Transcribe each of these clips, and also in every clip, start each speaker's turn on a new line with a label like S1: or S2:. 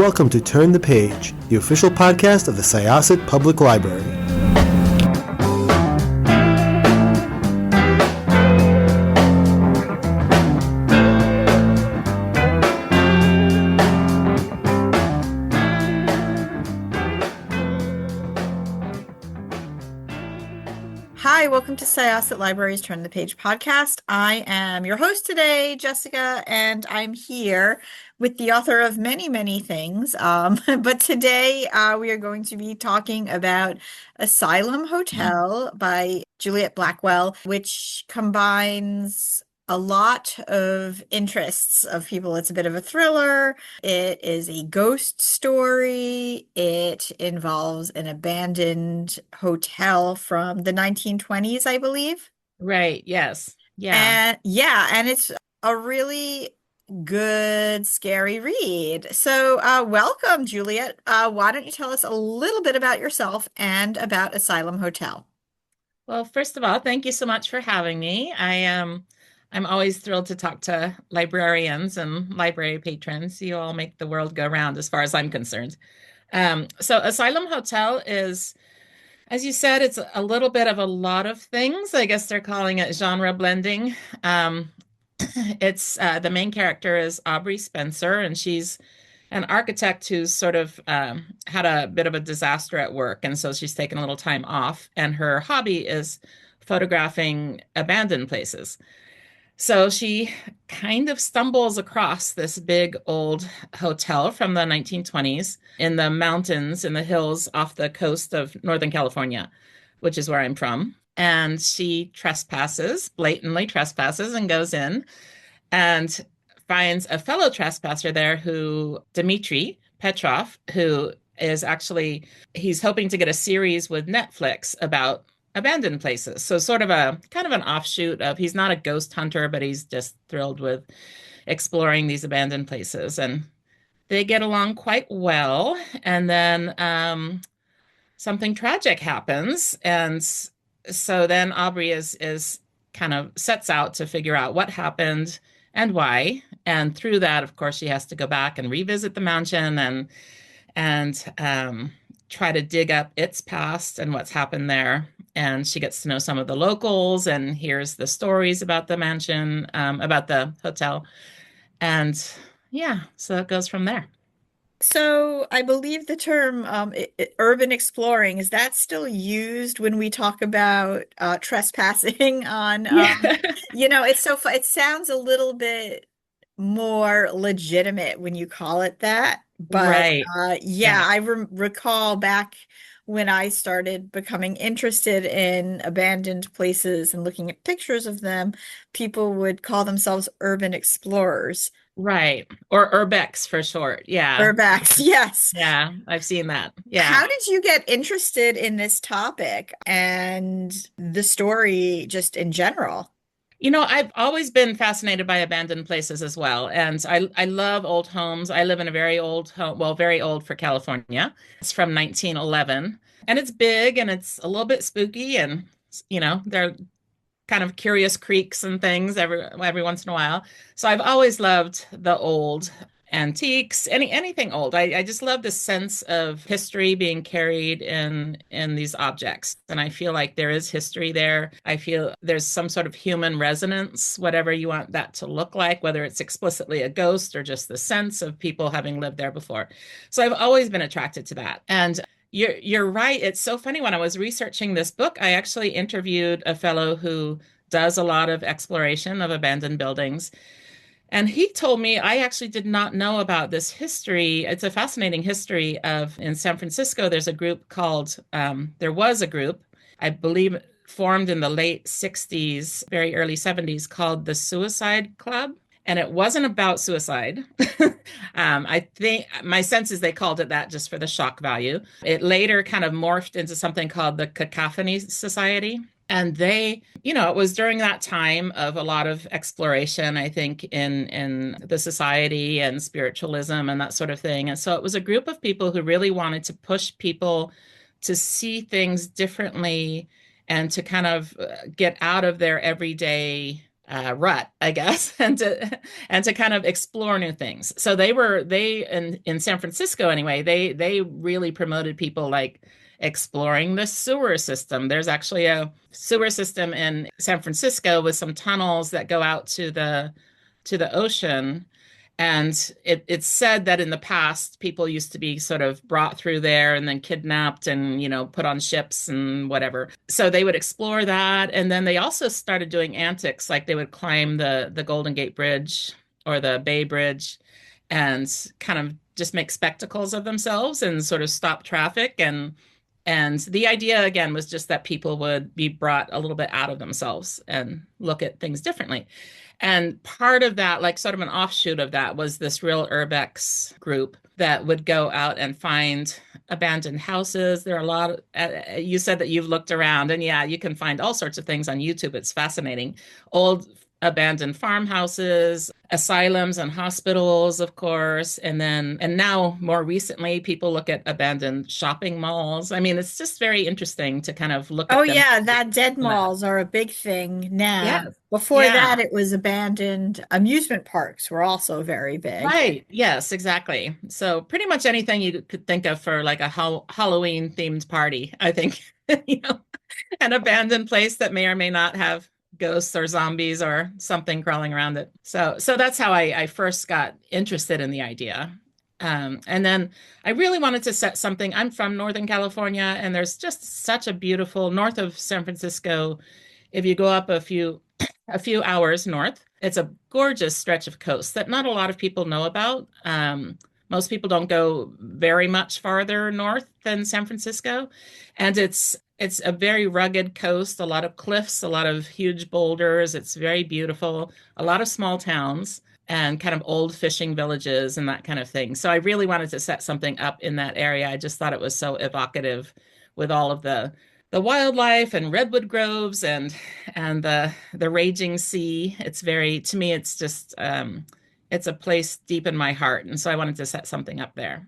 S1: welcome to Turn the Page, the official podcast of the Syosset Public Library.
S2: Hi, welcome to Syosset Library's Turn the Page podcast. I am your host today, Jessica, and I'm here with the author of many, many things. But today we are going to be talking about Asylum Hotel by Juliet Blackwell, which combines a lot of interests of people. It's a bit of a thriller. It is a ghost story. It involves an abandoned hotel from the 1920s, I believe.
S3: Right. Yes. Yeah.
S2: And it's a really good, scary read. So, welcome, Juliet. Why don't you tell us a little bit about yourself and about Asylum Hotel?
S3: Well, first of all, thank you so much for having me. I'm always thrilled to talk to librarians and library patrons. You all make the world go round as far as I'm concerned. So Asylum Hotel is, as you said, it's a little bit of a lot of things. I guess they're calling it genre blending. It's the main character is Aubrey Spencer, and she's an architect who's sort of had a bit of a disaster at work, and so she's taken a little time off, and her hobby is photographing abandoned places. So she kind of stumbles across this big old hotel from the 1920s in the mountains, in the hills off the coast of Northern California, which is where I'm from. And she blatantly trespasses, and goes in and finds a fellow trespasser there Demetri Petrov, who is actually, he's hoping to get a series with Netflix about abandoned places. So sort of a kind of an offshoot of, he's not a ghost hunter, but he's just thrilled with exploring these abandoned places. And they get along quite well. And then something tragic happens. And so then Aubrey is kind of sets out to figure out what happened and why. And through that, of course, she has to go back and revisit the mansion and try to dig up its past and what's happened there. And she gets to know some of the locals and hears the stories about the mansion, about the hotel. And yeah, so it goes from there.
S2: So I believe the term urban exploring, is that still used when we talk about trespassing on,
S3: Yeah.
S2: it's it sounds a little bit more legitimate when you call it that. But
S3: Right.
S2: I recall back when I started becoming interested in abandoned places and looking at pictures of them, people would call themselves urban explorers.
S3: Right. Or urbex for short. Yeah.
S2: Urbex, yes.
S3: Yeah. I've seen that. Yeah.
S2: How did you get interested in this topic and the story just in general?
S3: I've always been fascinated by abandoned places as well. And I love old homes. I live in a very old home, well, very old for California. It's from 1911. And it's big and it's a little bit spooky. And, there are kind of curious creaks and things every once in a while. So I've always loved the old antiques, anything old. I just love the sense of history being carried in these objects. And I feel like there is history there. I feel there's some sort of human resonance, whatever you want that to look like, whether it's explicitly a ghost or just the sense of people having lived there before. So I've always been attracted to that. And you're right. It's so funny. When I was researching this book, I actually interviewed a fellow who does a lot of exploration of abandoned buildings. And he told me, I actually did not know about this history. It's a fascinating history in San Francisco, there was a group, I believe, formed in the late 60s, very early 70s, called the Suicide Club. And it wasn't about suicide. I think my sense is they called it that just for the shock value. It later kind of morphed into something called the Cacophony Society. And it was during that time of a lot of exploration, I think, in the society and spiritualism and that sort of thing. And so it was a group of people who really wanted to push people to see things differently and to kind of get out of their everyday rut, I guess, and to kind of explore new things. So they in San Francisco anyway, they really promoted people like exploring the sewer system. There's actually a sewer system in San Francisco with some tunnels that go out to the ocean. And it's said that in the past, people used to be sort of brought through there and then kidnapped and, put on ships and whatever. So they would explore that. And then they also started doing antics, like they would climb the Golden Gate Bridge or the Bay Bridge and kind of just make spectacles of themselves and sort of stop traffic. And the idea, again, was just that people would be brought a little bit out of themselves and look at things differently. And part of that, like sort of an offshoot of that, was this real urbex group that would go out and find abandoned houses. There are a lot of, you said that you've looked around, and yeah, you can find all sorts of things on YouTube. It's fascinating. Old abandoned farmhouses, asylums and hospitals, of course. And now more recently, people look at abandoned shopping malls. I mean, it's just very interesting to kind of look
S2: Oh
S3: at them.
S2: yeah, that dead malls are a big thing now.
S3: Yeah.
S2: Before
S3: Yeah.
S2: that, it was abandoned amusement parks were also very big.
S3: Right. Yes, exactly. So pretty much anything you could think of for like a Halloween themed party, I think, an abandoned place that may or may not have ghosts or zombies or something crawling around it. So that's how I first got interested in the idea. And then I really wanted to set something. I'm from Northern California, and there's just such a beautiful north of San Francisco. If you go up a few hours north, it's a gorgeous stretch of coast that not a lot of people know about. Most people don't go very much farther north than San Francisco, and it's a very rugged coast, a lot of cliffs, a lot of huge boulders. It's very beautiful, a lot of small towns and kind of old fishing villages and that kind of thing. So I really wanted to set something up in that area. I just thought it was so evocative with all of the wildlife and redwood groves and the raging sea. It's very, to me, it's just it's a place deep in my heart. And so I wanted to set something up there.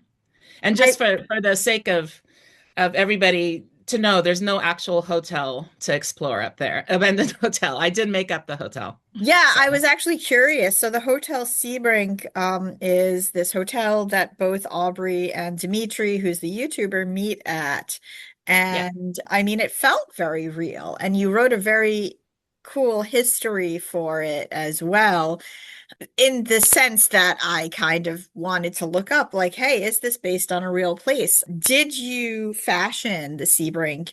S3: And just for the sake of everybody to know, there's no actual hotel to explore up there, abandoned hotel. I did make up the hotel.
S2: Yeah,
S3: So,
S2: I was actually curious. So the Hotel Sebring is this hotel that both Aubrey and Demetri, who's the YouTuber, meet at.
S3: yeah.
S2: And I mean, it felt very real. And you wrote a very cool history for it as well, in the sense that I kind of wanted to look up, like, hey, is this based on a real place? Did you fashion the Sebring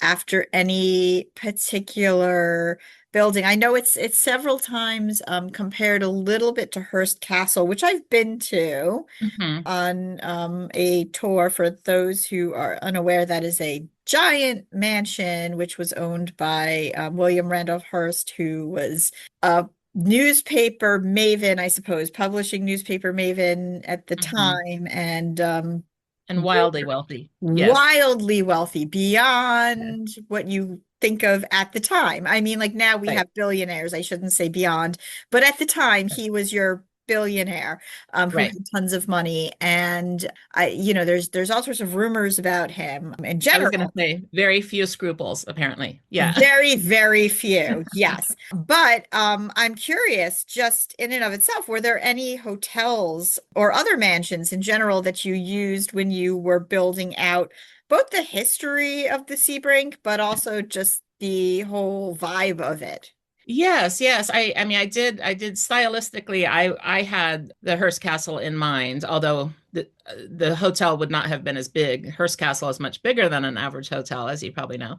S2: after any particular building? I know it's several times compared a little bit to Hearst Castle, which I've been to
S3: Mhm.
S2: on a tour. For those who are unaware, that is a giant mansion which was owned by William Randolph Hearst, who was a newspaper maven, I suppose, publishing newspaper maven at the
S3: Mhm.
S2: time, and
S3: And wildly wealthy. Yes.
S2: wildly wealthy beyond what you think of at the time. I mean, like now we
S3: Right.
S2: have billionaires. I shouldn't say beyond, but at the time he was your billionaire who
S3: Right.
S2: had tons of money. And there's all sorts of rumors about him in
S3: I was going to
S2: general.
S3: say very few scruples, apparently. Yeah.
S2: Very, very few, yes. But I'm curious, just in and of itself, were there any hotels or other mansions in general that you used when you were building out both the history of the Sebring, but also just the whole vibe of it?
S3: Yes, yes. I mean I did stylistically I had the Hearst Castle in mind, although the hotel would not have been as big. Hearst Castle is much bigger than an average hotel, as you probably know.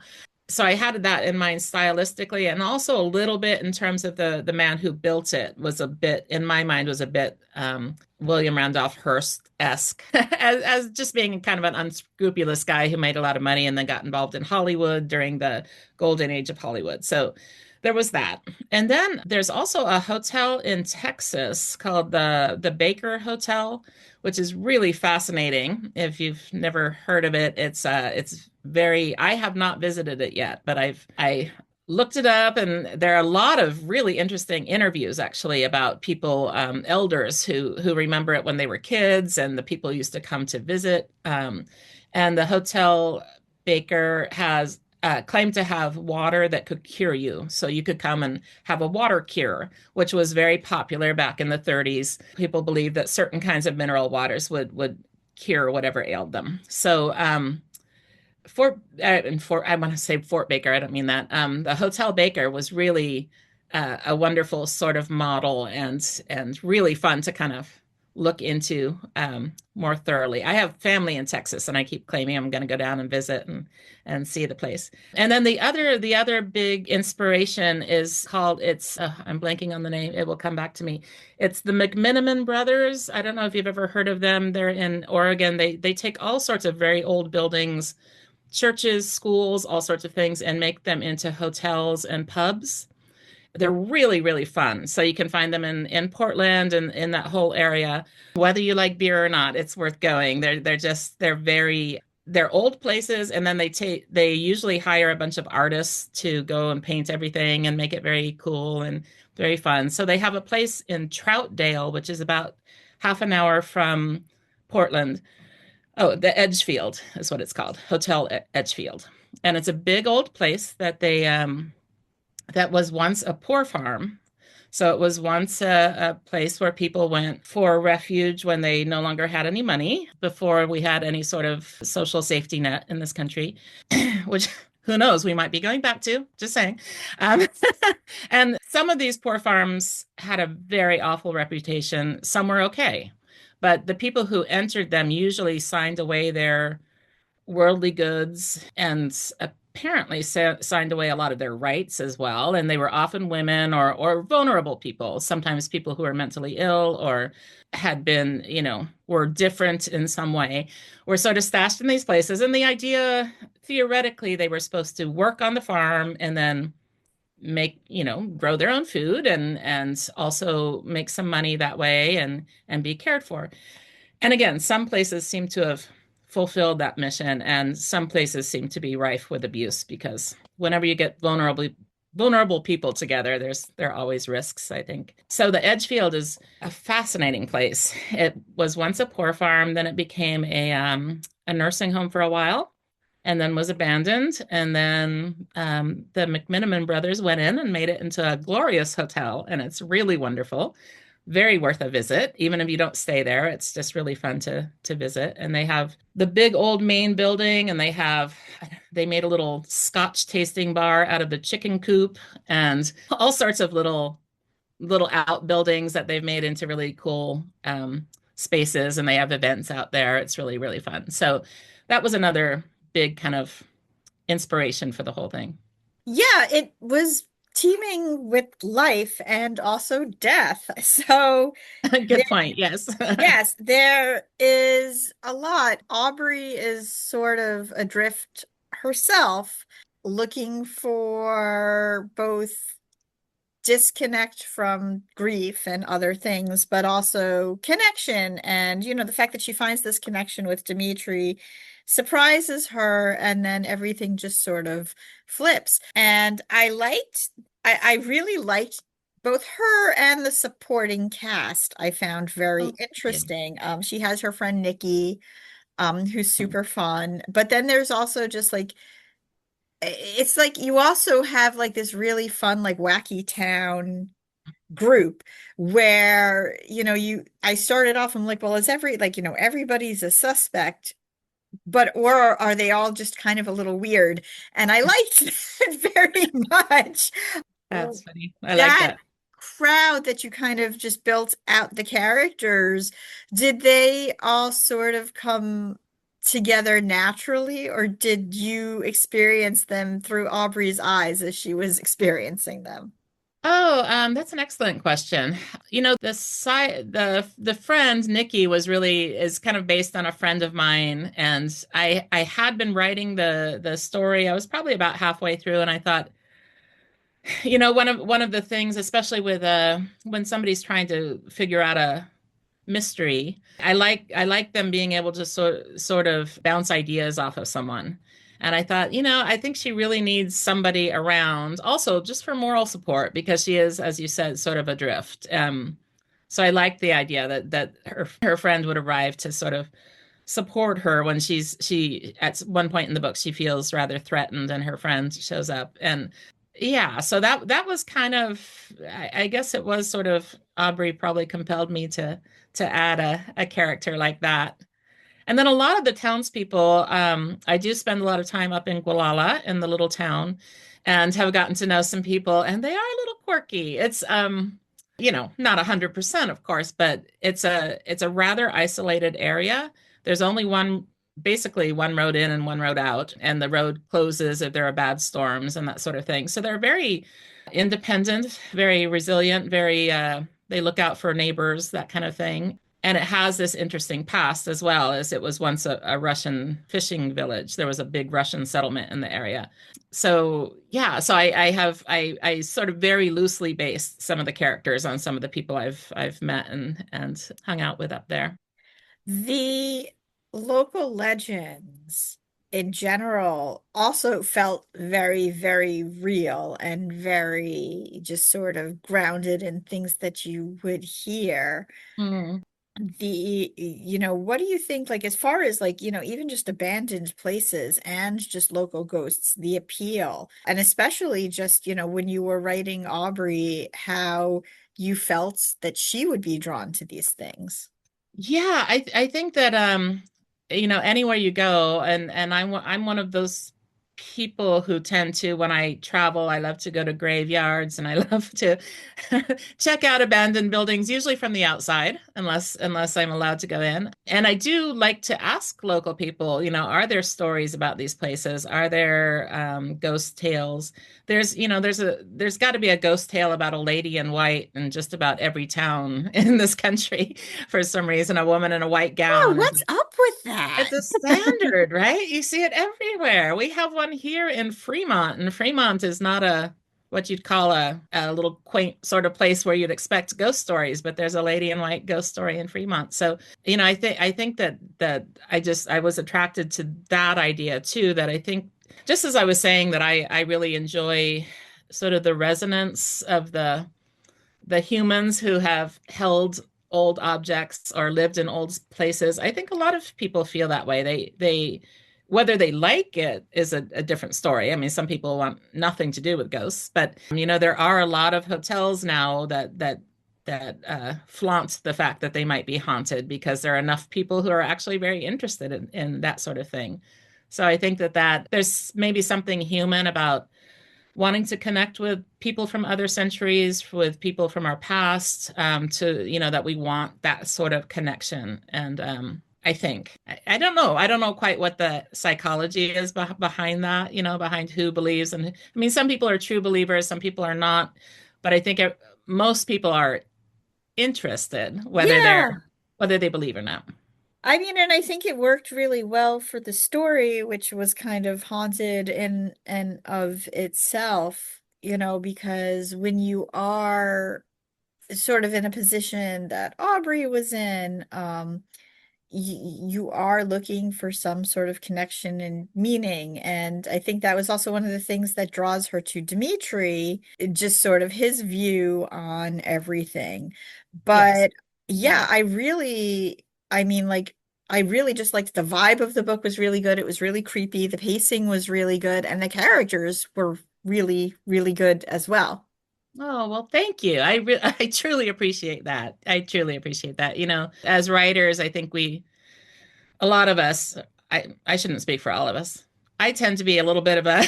S3: So I had that in mind stylistically, and also a little bit in terms of the man who built it was a bit, in my mind, was a bit William Randolph Hearst-esque, as just being kind of an unscrupulous guy who made a lot of money and then got involved in Hollywood during the golden age of Hollywood. So there was that. And then there's also a hotel in Texas called the Baker Hotel, which is really fascinating. If you've never heard of it, it's very, I have not visited it yet, but I looked it up, and there are a lot of really interesting interviews actually about people, elders who remember it when they were kids, and the people used to come to visit. And the Hotel Baker has claimed to have water that could cure you. So you could come and have a water cure, which was very popular back in the 30s. People believed that certain kinds of mineral waters would cure whatever ailed them. So I want to say Fort Baker. I don't mean that. The Hotel Baker was really a wonderful sort of model and really fun to kind of look into more thoroughly. I have family in Texas, and I keep claiming I'm going to go down and visit and see the place. And then the other big inspiration is called I'm blanking on the name. It will come back to me. It's the McMenamin brothers. I don't know if you've ever heard of them. They're in Oregon. They take all sorts of very old buildings, churches, schools, all sorts of things, and make them into hotels and pubs. They're really, really fun. So you can find them in Portland and in that whole area. Whether you like beer or not, it's worth going. They're old places, and then they usually hire a bunch of artists to go and paint everything and make it very cool and very fun. So they have a place in Troutdale, which is about half an hour from Portland. Oh, the Edgefield is what it's called, Hotel Edgefield. And it's a big old place that was once a poor farm. So it was once a place where people went for refuge when they no longer had any money, before we had any sort of social safety net in this country, which who knows, we might be going back to, just saying. And some of these poor farms had a very awful reputation. Some were okay. But the people who entered them usually signed away their worldly goods and apparently signed away a lot of their rights as well. And they were often women or vulnerable people, sometimes people who were mentally ill or had been, were different in some way, were sort of stashed in these places. And the idea, theoretically, they were supposed to work on the farm and then grow their own food and also make some money that way and be cared for. And again, some places seem to have fulfilled that mission, and some places seem to be rife with abuse, because whenever you get vulnerable people together, there are always risks, I think. So the Edgefield is a fascinating place. It was once a poor farm, then it became a nursing home for a while, and then was abandoned. And then the McMenamin brothers went in and made it into a glorious hotel, and it's really wonderful. Very worth a visit. Even if you don't stay there, it's just really fun to visit. And they have the big old main building, and they made a little Scotch tasting bar out of the chicken coop, and all sorts of little outbuildings that they've made into really cool spaces. And they have events out there. It's really, really fun. So that was another big kind of inspiration for the whole thing.
S2: Yeah, it was teeming with life and also death. So
S3: Good point. Yes.
S2: yes, there is a lot. Aubrey is sort of adrift herself, looking for both disconnect from grief and other things, but also connection. And, the fact that she finds this connection with Demetri surprises her, and then everything just sort of flips. And I really liked both her and the supporting cast. I found very interesting. She has her friend Nikki, who's super fun. But then there's also just it's like you also have like this really fun, like wacky town group where, I started off, I'm like, well, is everybody's a suspect, or are they all just kind of a little weird? And I liked it very much.
S3: That's funny. I like that.
S2: Crowd that you kind of just built out the characters, did they all sort of come together naturally, or did you experience them through Aubrey's eyes as she was experiencing them?
S3: Oh, that's an excellent question. The friend Nikki is kind of based on a friend of mine, and I had been writing the story. I was probably about halfway through, and I thought, one of the things, especially with when somebody's trying to figure out a mystery, I like them being able to sort of bounce ideas off of someone. And I thought, I think she really needs somebody around also just for moral support, because she is, as you said, sort of adrift. So I liked the idea that her friend would arrive to sort of support her when she at one point in the book she feels rather threatened and her friend shows up. And yeah, so that was kind of, I guess it was sort of, Aubrey probably compelled me to add a character like that. And then a lot of the townspeople, I do spend a lot of time up in Gualala in the little town, and have gotten to know some people, and they are a little quirky. It's not 100%, of course, but it's a rather isolated area. There's only basically one road in and one road out, and the road closes if there are bad storms and that sort of thing. So they're very independent, very resilient, very they look out for neighbors, that kind of thing. And it has this interesting past as well, as it was once a Russian fishing village. There was a big Russian settlement in the area. So yeah, so I sort of very loosely based some of the characters on some of the people I've met and hung out with up there.
S2: The local legends in general also felt very, very real and very just sort of grounded in things that you would hear.
S3: Mm.
S2: What do you think, like, as far as like, even just abandoned places and just local ghosts, the appeal, and especially just, when you were writing Aubrey, how you felt that she would be drawn to these things?
S3: Yeah, I think that anywhere you go, and I'm one of those people who tend to, when I travel, I love to go to graveyards, and I love to check out abandoned buildings, usually from the outside, unless I'm allowed to go in. And I do like to ask local people, are there stories about these places? Are there ghost tales? There's got to be a ghost tale about a lady in white in just about every town in this country for some reason. A woman in a white
S2: Oh,
S3: gown is
S2: what's up with that?
S3: it's a standard, right? You see it everywhere. We have one here in Fremont, and Fremont is not what you'd call a little quaint sort of place where you'd expect ghost stories, but there's a lady in white ghost story in Fremont. So, I think that I was attracted to that idea too, that I think, just as I was saying, that I really enjoy sort of the resonance of the humans who have held old objects or lived in old places. I think a lot of people feel that way. They whether they like it is a different story. I mean, some people want nothing to do with ghosts, but there are a lot of hotels now that flaunt the fact that they might be haunted, because there are enough people who are actually very interested in that sort of thing. So I think that there's maybe something human about wanting to connect with people from other centuries, with people from our past, that we want that sort of connection. And I think, I don't know. I don't know quite what the psychology is behind that, behind who believes. And I mean, some people are true believers, some people are not. But I think most people are interested,
S2: Yeah.
S3: whether they believe or not.
S2: I mean, and I think it worked really well for the story, which was kind of haunted in and of itself, because when you are sort of in a position that Aubrey was in, you are looking for some sort of connection and meaning. And I think that was also one of the things that draws her to Demetri, just sort of his view on everything.
S3: Yes.
S2: But yeah, I mean, like, I really just liked the vibe of the book was really good. It was really creepy. The pacing was really good, and the characters were really, really good as well.
S3: Oh, well, thank you. I truly appreciate that. I truly appreciate that. As writers, I think a lot of us, I shouldn't speak for all of us. I tend to be a little bit of a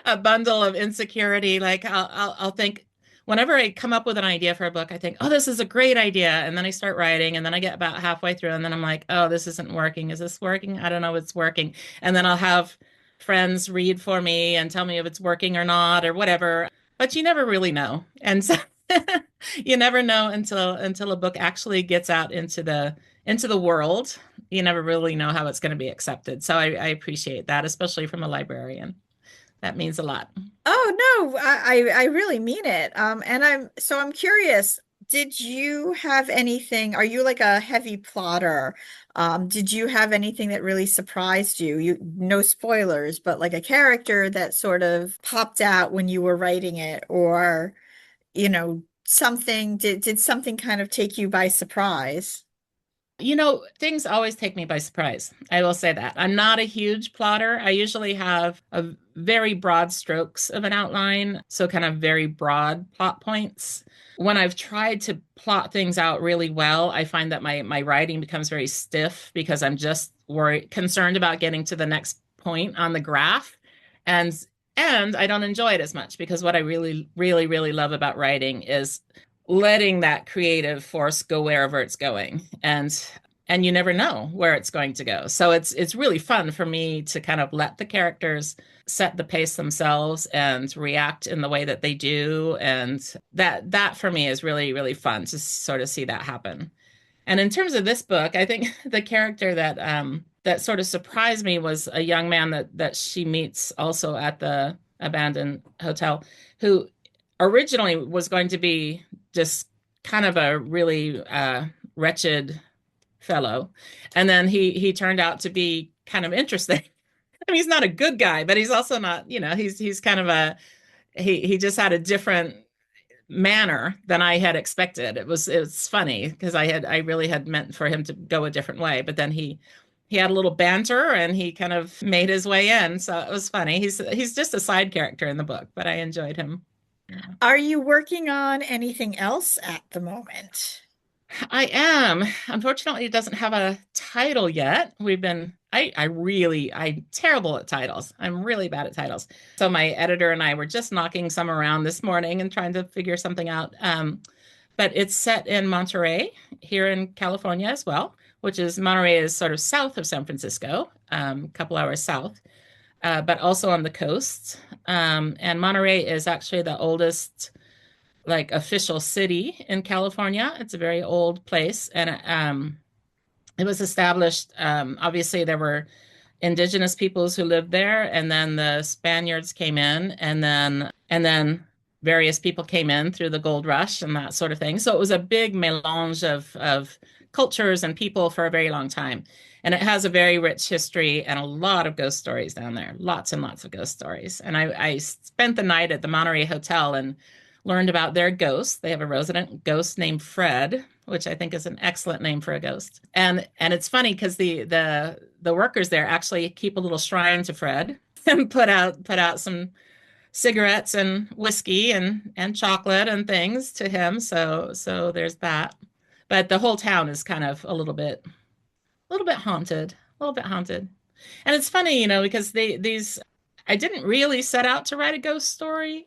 S3: a bundle of insecurity. Like I'll think, whenever I come up with an idea for a book, I think, oh, this is a great idea. And then I start writing, and then I get about halfway through, and then I'm like, oh, this isn't working. Is this working? I don't know if it's working. And then I'll have friends read for me and tell me if it's working or not or whatever. But you never really know. And so you never know until a book actually gets out into the world. You never really know how it's going to be accepted. So I appreciate that, especially from a librarian. That means a lot.
S2: Oh no, I really mean it. And I'm curious, did you have anything, are you like a heavy plotter? Did you have anything that really surprised you? No spoilers, but like a character that sort of popped out when you were writing it, or, something, did something kind of take you by surprise?
S3: Things always take me by surprise. I will say that. I'm not a huge plotter. I usually have a very broad strokes of an outline, so kind of very broad plot points. When I've tried to plot things out really well, I find that my writing becomes very stiff because I'm just concerned about getting to the next point on the graph. And I don't enjoy it as much because what I really, really, really love about writing is letting that creative force go wherever it's going, and you never know where it's going to go. So it's really fun for me to kind of let the characters set the pace themselves and react in the way that they do, and that for me is really, really fun to sort of see that happen. And in terms of this book, I think the character that sort of surprised me was a young man that she meets also at the abandoned hotel, who originally was going to be just kind of a really wretched fellow. And then he turned out to be kind of interesting. I mean, he's not a good guy, but he's also not, he's kind of he just had a different manner than I had expected. It's funny because I really had meant for him to go a different way, but then he had a little banter and he kind of made his way in. So it was funny. He's just a side character in the book, but I enjoyed him.
S2: Are you working on anything else at the moment?
S3: I am. Unfortunately, it doesn't have a title yet. I'm terrible at titles. I'm really bad at titles. So my editor and I were just knocking some around this morning and trying to figure something out. But it's set in Monterey here in California as well, Monterey is sort of south of San Francisco, a couple hours south. But also on the coast. And Monterey is actually the oldest, official city in California. It's a very old place, and it was established. Obviously, there were indigenous peoples who lived there, and then the Spaniards came in, and then various people came in through the gold rush and that sort of thing. So it was a big melange of cultures and people for a very long time. And it has a very rich history and a lot of ghost stories down there. Lots and lots of ghost stories. And I spent the night at the Monterey Hotel and learned about their ghosts. They have a resident ghost named Fred, which I think is an excellent name for a ghost. And it's funny because the workers there actually keep a little shrine to Fred and put out some cigarettes and whiskey and chocolate and things to him. So there's that. But the whole town is kind of a little bit haunted. And it's funny, because I didn't really set out to write a ghost story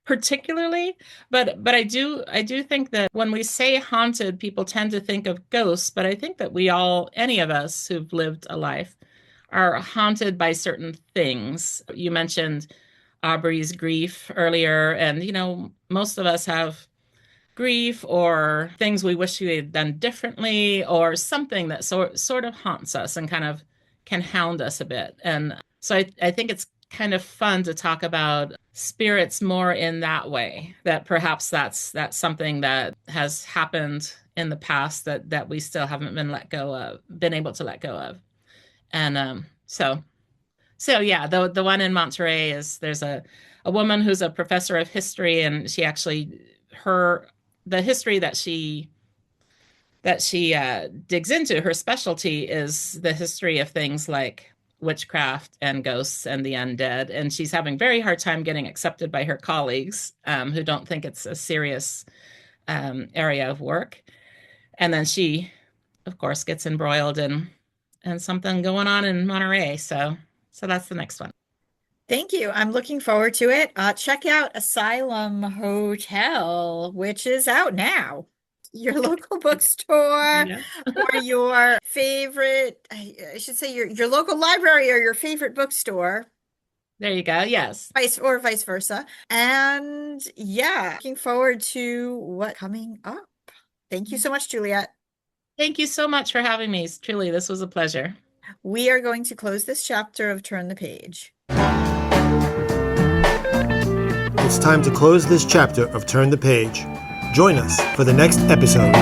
S3: particularly, but I do think that when we say haunted, people tend to think of ghosts, but I think that any of us who've lived a life are haunted by certain things. You mentioned Aubrey's grief earlier, and most of us have grief or things we wish we had done differently, or something that sort of haunts us and kind of can hound us a bit. And so I think it's kind of fun to talk about spirits more in that way, that perhaps that's something that has happened in the past that we still haven't been able to let go of. And so yeah, the one in Monterey there's a woman who's a professor of history, and she actually the history that she digs into, her specialty is the history of things like witchcraft and ghosts and the undead. And she's having very hard time getting accepted by her colleagues, who don't think it's a serious area of work. And then she, of course, gets embroiled in something going on in Monterey. So that's the next one.
S2: Thank you. I'm looking forward to it. Check out Asylum Hotel, which is out now. Your local bookstore,
S3: Yeah.
S2: or your favorite, I should say your local library or your favorite bookstore.
S3: There you go. Yes.
S2: Vice versa. And yeah, looking forward to what's coming up. Thank you so much, Juliet.
S3: Thank you so much for having me. Truly, this was a pleasure.
S2: We are going to close this chapter of Turn the Page.
S1: It's time to close this chapter of Turn the Page. Join us for the next episode.